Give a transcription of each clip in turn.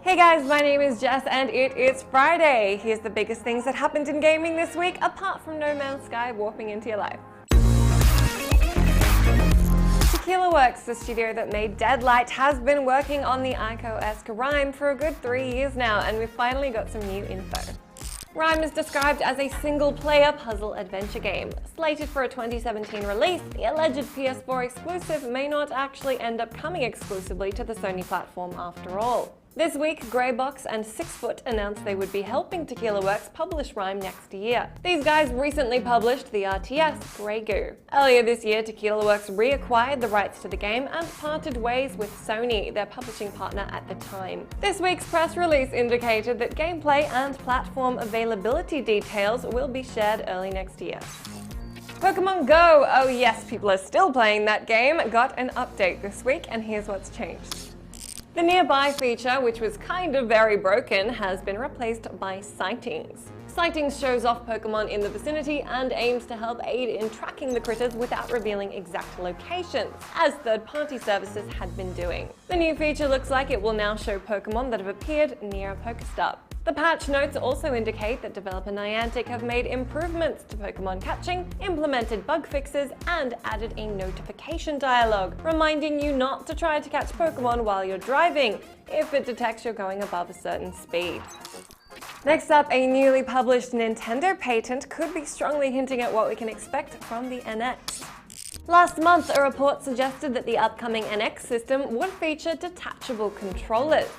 Hey guys, my name is Jess and it is Friday. Here's the biggest things that happened in gaming this week, apart from No Man's Sky warping into your life. Tequila Works, the studio that made Deadlight, has been working on the Ico-esque Rime for a good 3 years now, and we've finally got some new info. Rime is described as a single-player puzzle adventure game. Slated for a 2017 release, the alleged PS4 exclusive may not actually end up coming exclusively to the Sony platform after all. This week, Greybox and 6foot announced they would be helping Tequila Works publish Rime next year. These guys recently published the RTS Grey Goo. Earlier this year, Tequila Works reacquired the rights to the game and parted ways with Sony, their publishing partner at the time. This week's press release indicated that gameplay and platform availability details will be shared early next year. Pokemon Go, oh yes, people are still playing that game, got an update this week, and here's what's changed. The nearby feature, which was kind of very broken, has been replaced by Sightings. Sightings shows off Pokemon in the vicinity and aims to help aid in tracking the critters without revealing exact locations, as third-party services had been doing. The new feature looks like it will now show Pokemon that have appeared near a Pokestop. The patch notes also indicate that developer Niantic have made improvements to Pokemon catching, implemented bug fixes, and added a notification dialogue, reminding you not to try to catch Pokemon while you're driving, if it detects you're going above a certain speed. Next up, a newly published Nintendo patent could be strongly hinting at what we can expect from the NX. Last month, a report suggested that the upcoming NX system would feature detachable controllers.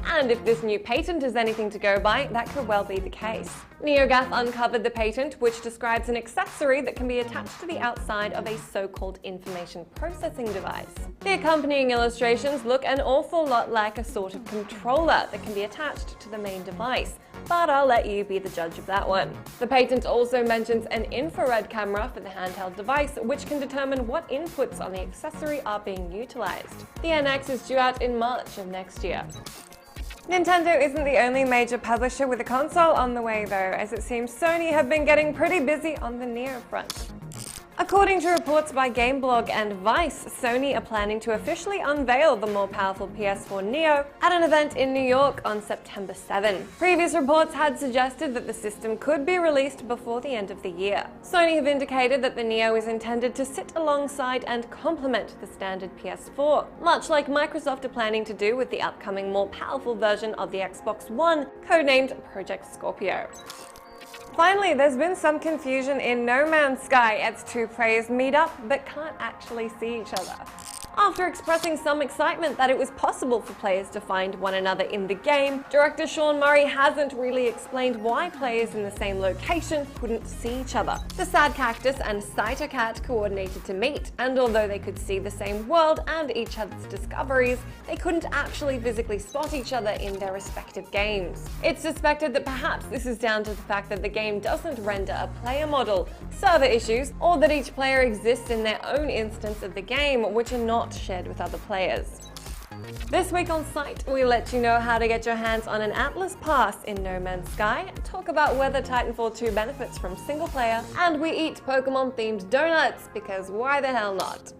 And if this new patent is anything to go by, that could well be the case. NeoGAF uncovered the patent, which describes an accessory that can be attached to the outside of a so-called information processing device. The accompanying illustrations look an awful lot like a sort of controller that can be attached to the main device, but I'll let you be the judge of that one. The patent also mentions an infrared camera for the handheld device, which can determine what inputs on the accessory are being utilized. The NX is due out in March of next year. Nintendo isn't the only major publisher with a console on the way though, as it seems Sony have been getting pretty busy on the Neo front. According to reports by Gameblog and Vice, Sony are planning to officially unveil the more powerful PS4 Neo at an event in New York on September 7. Previous reports had suggested that the system could be released before the end of the year. Sony have indicated that the Neo is intended to sit alongside and complement the standard PS4, much like Microsoft are planning to do with the upcoming more powerful version of the Xbox One, codenamed Project Scorpio. Finally, there's been some confusion in No Man's Sky as two players meet up but can't actually see each other. After expressing some excitement that it was possible for players to find one another in the game, director Sean Murray hasn't really explained why players in the same location couldn't see each other. The Sad Cactus and Saito Cat coordinated to meet, and although they could see the same world and each other's discoveries, they couldn't actually physically spot each other in their respective games. It's suspected that perhaps this is down to the fact that the game doesn't render a player model, server issues, or that each player exists in their own instance of the game, which are not shared with other players. This week on site, we let you know how to get your hands on an Atlas Pass in No Man's Sky, talk about whether Titanfall 2 benefits from single player, and we eat Pokemon-themed donuts, because why the hell not?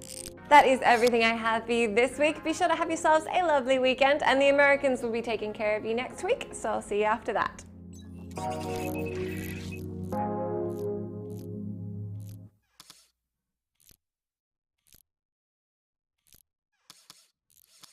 That is everything I have for you this week. Be sure to have yourselves a lovely weekend, and the Americans will be taking care of you next week, so I'll see you after that.